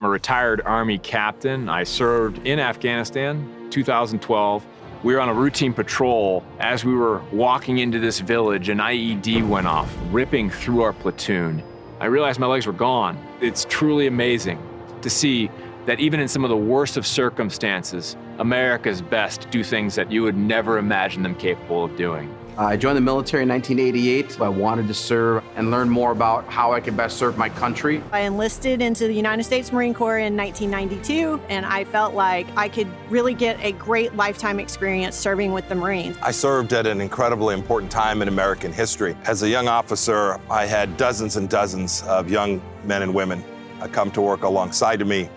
I'm a retired Army captain. I served in Afghanistan, 2012. We were on a routine patrol. As we were walking into this village, an IED went off, ripping through our platoon. I realized my legs were gone. It's truly amazing to see that even in some of the worst of circumstances, America's best do things that you would never imagine them capable of doing. I joined the military in 1988. I wanted to serve and learn more about how I could best serve my country. I enlisted into the United States Marine Corps in 1992, and I felt like I could really get a great lifetime experience serving with the Marines. I served at an incredibly important time in American history. As a young officer, I had dozens and dozens of young men and women come to work alongside of me.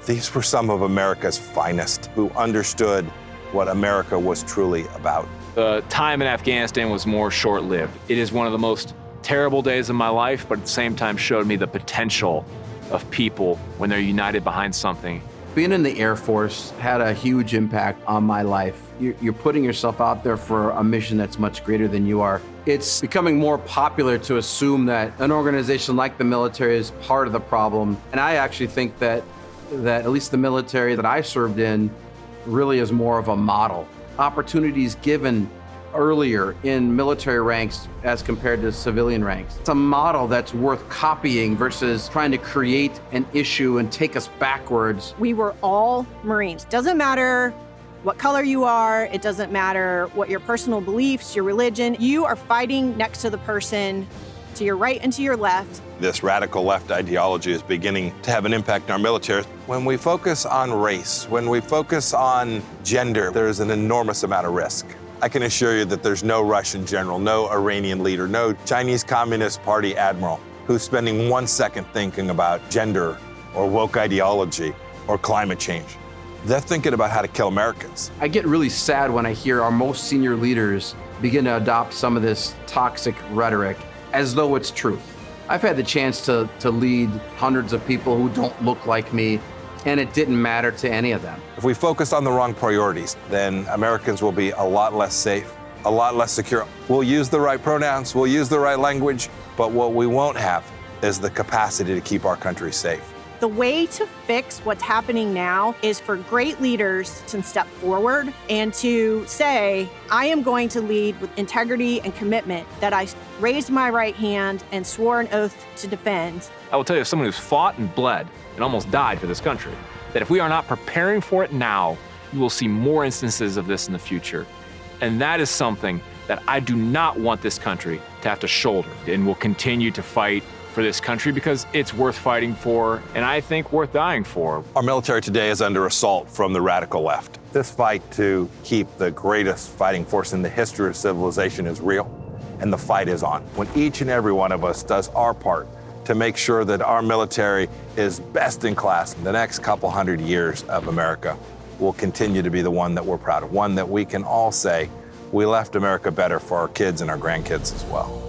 These were some of America's finest who understood what America was truly about. The time in Afghanistan was more short-lived. It is one of the most terrible days of my life, but at the same time showed me the potential of people when they're united behind something. Being in the Air Force had a huge impact on my life. You're putting yourself out there for a mission that's much greater than you are. It's becoming more popular to assume that an organization like the military is part of the problem. And I actually think that at least the military that I served in really is more of a model. Opportunities given earlier in military ranks as compared to civilian ranks. It's a model that's worth copying versus trying to create an issue and take us backwards. We were all Marines. Doesn't matter what color you are, it doesn't matter what your personal beliefs, your religion, you are fighting next to the person to your right and to your left. This radical left ideology is beginning to have an impact in our military. When we focus on race, when we focus on gender, there's an enormous amount of risk. I can assure you that there's no Russian general, no Iranian leader, no Chinese Communist Party admiral who's spending 1 second thinking about gender or woke ideology or climate change. They're thinking about how to kill Americans. I get really sad when I hear our most senior leaders begin to adopt some of this toxic rhetoric as though it's truth. I've had the chance to lead hundreds of people who don't look like me, and it didn't matter to any of them. If we focus on the wrong priorities, then Americans will be a lot less safe, a lot less secure. We'll use the right pronouns, we'll use the right language, but what we won't have is the capacity to keep our country safe. The way to fix what's happening now is for great leaders to step forward and to say, I am going to lead with integrity and commitment that I raised my right hand and swore an oath to defend. I will tell you, as someone who's fought and bled and almost died for this country, that if we are not preparing for it now, you will see more instances of this in the future. And that is something that I do not want this country to have to shoulder, and will continue to fight for this country because it's worth fighting for, and I think worth dying for. Our military today is under assault from the radical left. This fight to keep the greatest fighting force in the history of civilization is real, and the fight is on. When each and every one of us does our part to make sure that our military is best in class, the next couple hundred years of America will continue to be the one that we're proud of, one that we can all say, we left America better for our kids and our grandkids as well.